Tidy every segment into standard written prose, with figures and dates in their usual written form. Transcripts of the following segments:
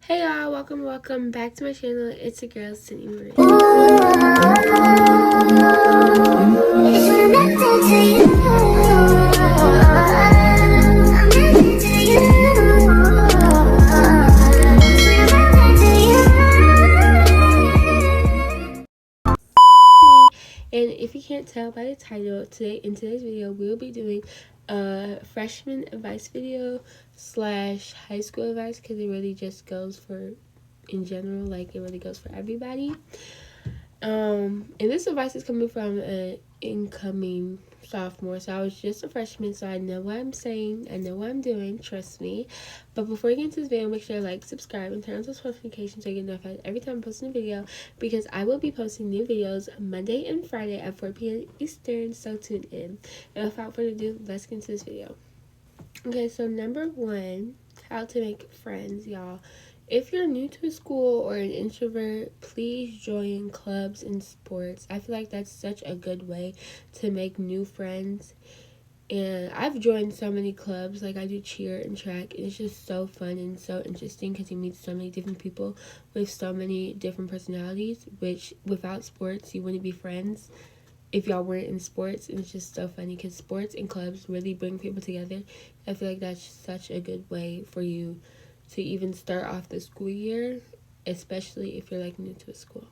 Hey y'all, welcome back to my channel. It's your girl, Sydney Marie. And if you can't tell by the title, in today's video, we'll be doing a freshman advice video / high school advice, because it really just goes for, in general, like it really goes for everybody. And this advice is coming from an incoming sophomore, so I was just a freshman, so I know what I'm saying, I know what I'm doing, trust me. But before you get into this video, make sure to like, subscribe, and turn on those notifications so you get notified every time I'm posting a video, because I will be posting new videos Monday and Friday at 4 p.m. Eastern, so tune in. And without further ado, let's get into this video. Okay, so number one, how to make friends, y'all. If you're new to a school or an introvert, please join clubs and sports. I feel like that's such a good way to make new friends. And I've joined so many clubs, like I do cheer and track, and it's just so fun and so interesting because you meet so many different people with so many different personalities, which without sports, you wouldn't be friends if y'all weren't in sports. And it's just so funny because sports and clubs really bring people together. I feel like that's such a good way for you to even start off the school year, especially if you're like new to a school.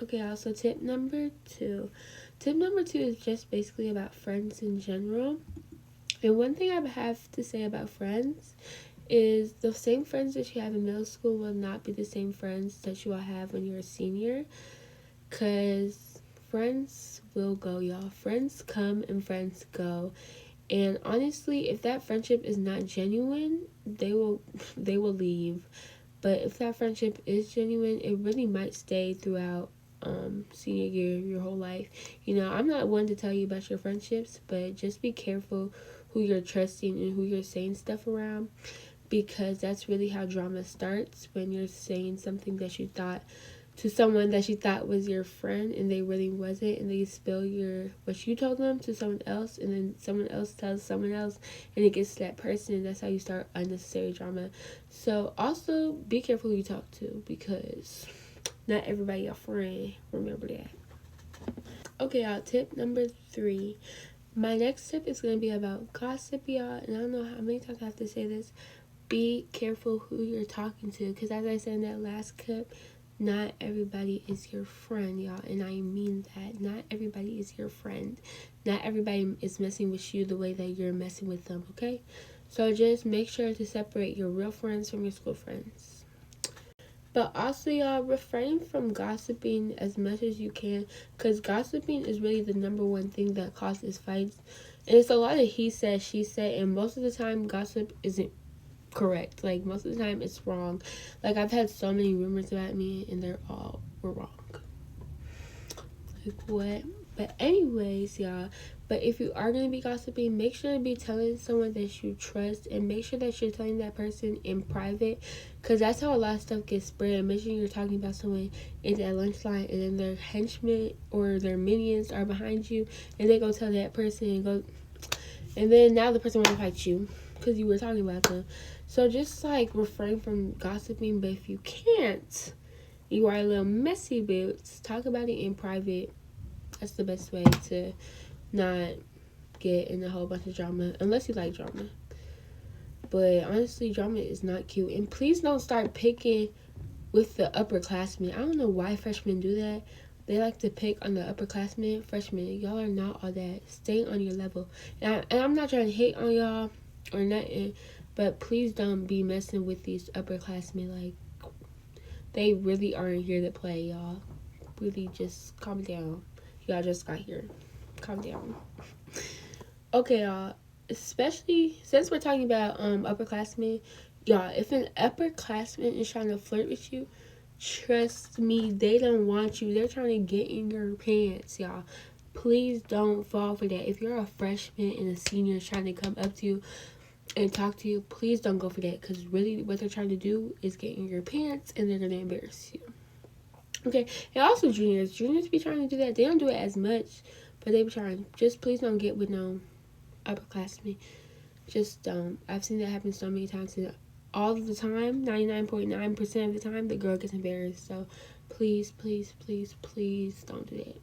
Okay, also tip number two. Tip number two is just basically about friends in general. And one thing I have to say about friends is the same friends that you have in middle school will not be the same friends that you will have when you're a senior, because friends will go, y'all. Friends come and friends go. And honestly, if that friendship is not genuine, they will leave. But if that friendship is genuine, it really might stay throughout senior year, your whole life. You know, I'm not one to tell you about your friendships, but just be careful who you're trusting and who you're saying stuff around, because that's really how drama starts, when you're saying something that you thought to someone that you thought was your friend and they really wasn't, and they spill what you told them to someone else, and then someone else tells someone else, and it gets to that person, and that's how you start unnecessary drama. So also be careful who you talk to, because not everybody your friend. Remember that. Okay, y'all, tip number three. My next tip is going to be about gossip, y'all, and I don't know how many times I have to say this. Be careful who you're talking to, because as I said in that last clip, not everybody is your friend, y'all, and I mean that. Not everybody is your friend. Not everybody is messing with you the way that you're messing with them, okay? So just make sure to separate your real friends from your school friends. But also, y'all, refrain from gossiping as much as you can, because gossiping is really the number one thing that causes fights. And it's a lot of he said, she said, and most of the time, gossip isn't correct. Like, most of the time it's wrong. Like, I've had so many rumors about me and they're all were wrong. Like, what? But anyways, y'all, but if you are going to be gossiping, make sure to be telling someone that you trust, and make sure that you're telling that person in private, because that's how a lot of stuff gets spread. Make sure you're talking about someone in that lunch line, and then their henchmen or their minions are behind you, and they go tell that person, and then now the person want to fight you because you were talking about them. So just like refrain from gossiping, but if you can't, you are a little messy boots, talk about it in private. That's the best way to not get in a whole bunch of drama, unless you like drama. But honestly, drama is not cute. And please don't start picking with the upperclassmen. I don't know why freshmen do that. They like to pick on the upperclassmen. Freshmen, y'all are not all that. Stay on your level. And I'm not trying to hate on y'all or nothing, but please don't be messing with these upperclassmen. Like, they really aren't here to play, y'all. Really, just calm down. Y'all just got here. Calm down. Okay, y'all. Especially since we're talking about upperclassmen, y'all, if an upperclassman is trying to flirt with you, trust me, they don't want you. They're trying to get in your pants, y'all. Please don't fall for that. If you're a freshman and a senior trying to come up to you and talk to you, please don't go for that, because really what they're trying to do is get in your pants, and they're going to embarrass you. Okay, and also juniors be trying to do that. They don't do it as much, but they be trying. Just please don't get with no upperclassmen. Just don't. I've seen that happen so many times, and all of the time, 99.9% of the time, the girl gets embarrassed. So please, please, please, please don't do that.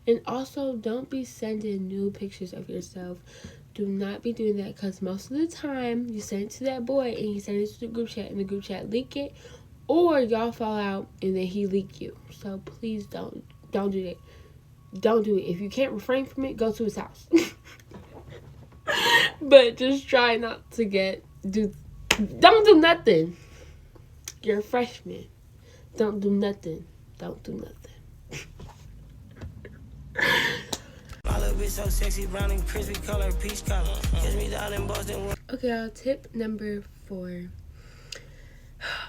And also, don't be sending new pictures of yourself. Do not be doing that, because most of the time you send it to that boy and he sends it to the group chat and the group chat leak it, or y'all fall out and then he leak you. So please don't do that. Don't do it. If you can't refrain from it, go to his house. But just try not to don't do nothing. You're a freshman. Don't do nothing. Don't do nothing. My little bitch so sexy, brown and crispy color, peach color. Kiss me down in Boston. Okay, y'all, tip number 4.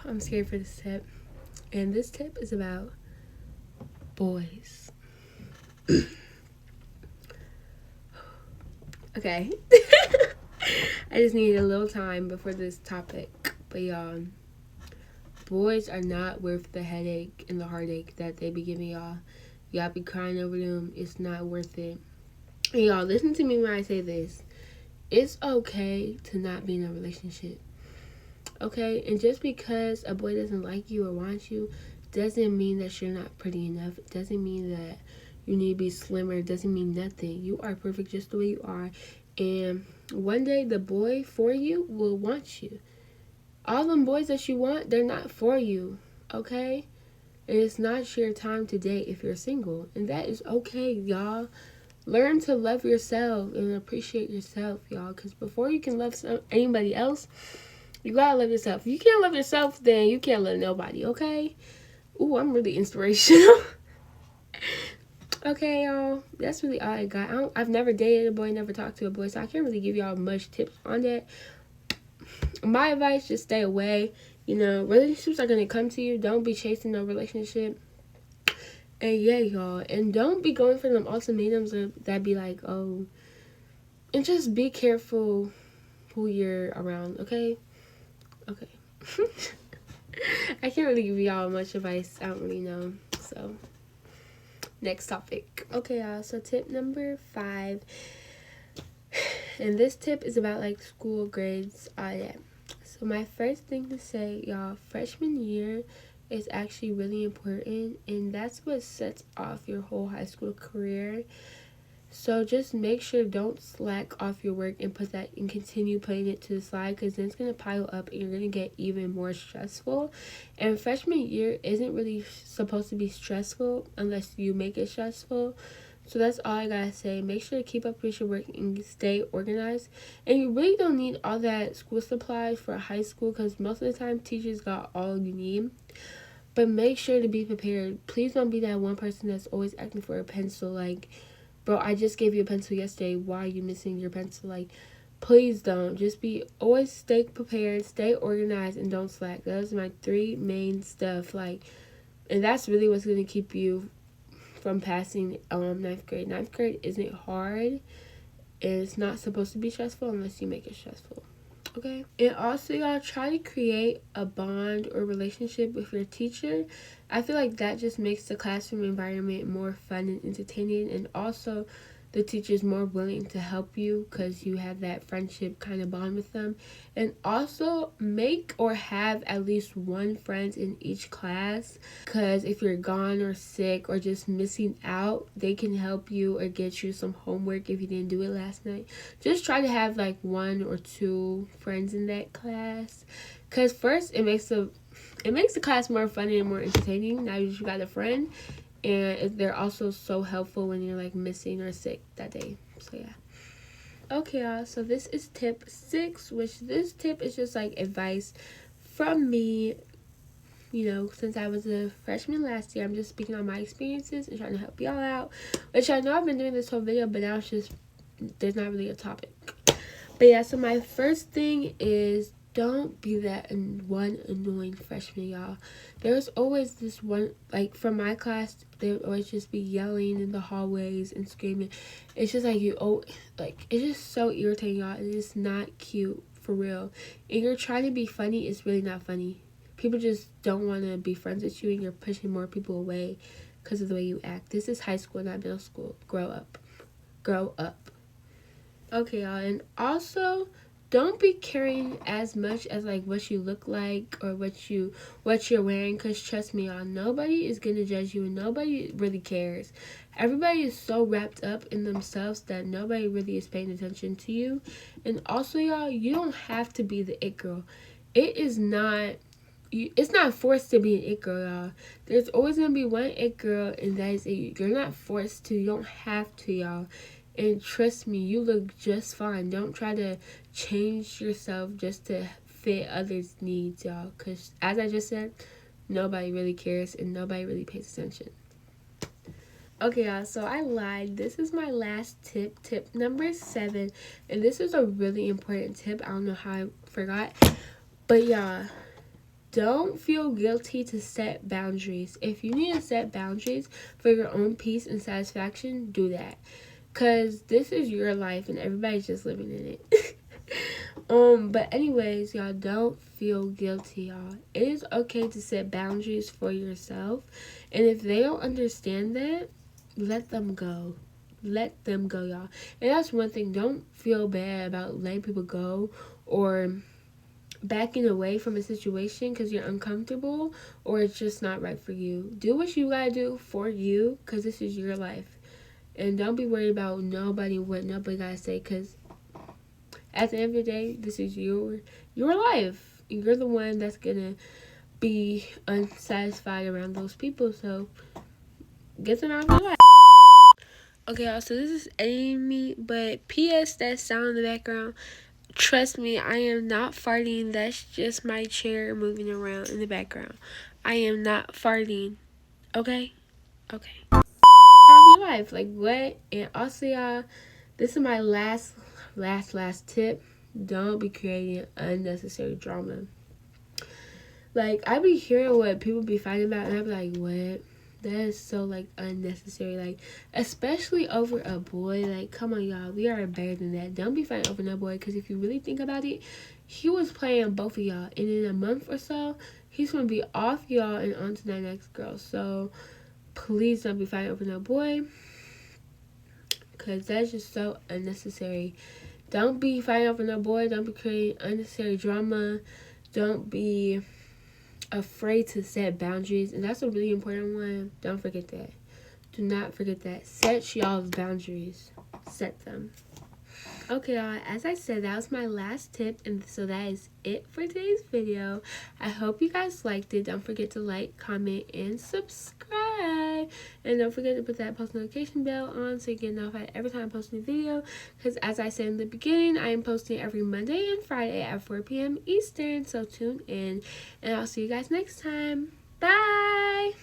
I'm scared for this tip. And this tip is about boys. Okay. I just needed a little time before this topic. But y'all, boys are not worth the headache and the heartache that they be giving y'all. Y'all be crying over them. It's not worth it. And y'all, listen to me when I say this. It's okay to not be in a relationship. Okay? And just because a boy doesn't like you or want you doesn't mean that you're not pretty enough. It doesn't mean that you need to be slimmer. It doesn't mean nothing. You are perfect just the way you are. And one day the boy for you will want you. All them boys that you want, they're not for you. Okay? And it's not your time to date if you're single. And that is okay, y'all. Learn to love yourself and appreciate yourself, y'all. Because before you can love anybody else, you gotta love yourself. If you can't love yourself, then you can't love nobody, okay? Ooh, I'm really inspirational. Okay, y'all. That's really all I got. I've never dated a boy, never talked to a boy, so I can't really give y'all much tips on that. My advice, just stay away. You know, relationships are going to come to you. Don't be chasing no relationship. And yeah, y'all. And don't be going for them ultimatums that be like, oh. And just be careful who you're around, okay? Okay. I can't really give y'all much advice. I don't really know. So, next topic. Okay, y'all. So, tip number 5. And this tip is about, like, school grades, all that. So, my first thing to say, y'all, freshman year is actually really important. And that's what sets off your whole high school career. So just make sure don't slack off your work and put that and continue putting it to the side, because then it's going to pile up and you're going to get even more stressful. And freshman year isn't really supposed to be stressful unless you make it stressful. So that's all I gotta say. Make sure to keep up with your work and stay organized. And you really don't need all that school supplies for high school, because most of the time teachers got all you need. But make sure to be prepared. Please don't be that one person that's always asking for a pencil. Like, bro, I just gave you a pencil yesterday. Why are you missing your pencil? Like, please don't. Just always stay prepared, stay organized, and don't slack. Those are my 3 main stuff. Like, and that's really what's going to keep you from passing 9th grade. 9th grade isn't hard, and it's not supposed to be stressful unless you make it stressful. Okay? And also, y'all, try to create a bond or relationship with your teacher. I feel like that just makes the classroom environment more fun and entertaining, and also the teacher's more willing to help you because you have that friendship kind of bond with them. And also make or have at least one friend in each class, because if you're gone or sick or just missing out, they can help you or get you some homework if you didn't do it last night. Just try to have like 1 or 2 friends in that class, because first it makes the class more fun and more entertaining now you got a friend. And they're also so helpful when you're like missing or sick that day. So yeah. Okay, y'all. So this is tip 6, which this tip is just like advice from me. You know, since I was a freshman last year, I'm just speaking on my experiences and trying to help y'all out. Which I know I've been doing this whole video, but now it's just, there's not really a topic. But yeah, so my first thing is, don't be that one annoying freshman, y'all. There's always this one, like, from my class, they would always just be yelling in the hallways and screaming. It's just like it's just so irritating, y'all. It is not cute, for real. And you're trying to be funny, it's really not funny. People just don't want to be friends with you, and you're pushing more people away because of the way you act. This is high school, not middle school. Grow up. Grow up. Okay, y'all. And also, don't be caring as much as like what you look like or what you're wearing, because trust me, y'all, nobody is gonna judge you and nobody really cares. Everybody is so wrapped up in themselves that nobody really is paying attention to you. And also, y'all, you don't have to be the it girl. It is not it's not forced to be an it girl, y'all. There's always gonna be one it girl, and that is it. You're not forced to. You don't have to, y'all. And trust me, you look just fine. Don't try to change yourself just to fit others' needs, y'all. Because as I just said, nobody really cares and nobody really pays attention. Okay, y'all, so I lied. This is my last tip number 7. And this is a really important tip. I don't know how I forgot. But y'all, don't feel guilty to set boundaries. If you need to set boundaries for your own peace and satisfaction, do that. Because this is your life and everybody's just living in it. But anyways, y'all, don't feel guilty, y'all. It is okay to set boundaries for yourself. And if they don't understand that, let them go. Let them go, y'all. And that's one thing. Don't feel bad about letting people go or backing away from a situation because you're uncomfortable or it's just not right for you. Do what you gotta do for you, because this is your life. And don't be worried about what nobody gotta say, because at the end of the day, this is your life. You're the one that's gonna be unsatisfied around those people, so get them out of your life. Okay, y'all, so this is Amy, but P.S. that sound in the background, trust me, I am not farting. That's just my chair moving around in the background. I am not farting. Okay? Okay. Your life, like what? And also, y'all, this is my last tip. Don't be creating unnecessary drama. Like, I be hearing what people be fighting about, and I be like, what? That is so, like, unnecessary. Like, especially over a boy. Like, come on, y'all. We are better than that. Don't be fighting over no boy, because if you really think about it, he was playing both of y'all. And in a month or so, he's going to be off y'all and on to that next girl. So, please don't be fighting over no boy, because that's just so unnecessary. Don't be fighting over no boy. Don't be creating unnecessary drama. Don't be afraid to set boundaries. And that's a really important one. Don't forget that. Do not forget that. Set y'all's boundaries. Set them. Okay, y'all, as I said, that was my last tip, and so that is it for today's video. I hope you guys liked it. Don't forget to like, comment, and subscribe. And don't forget to put that post notification bell on so you get notified every time I post a new video. Because as I said in the beginning, I am posting every Monday and Friday at 4 p.m. Eastern, so tune in. And I'll see you guys next time. Bye!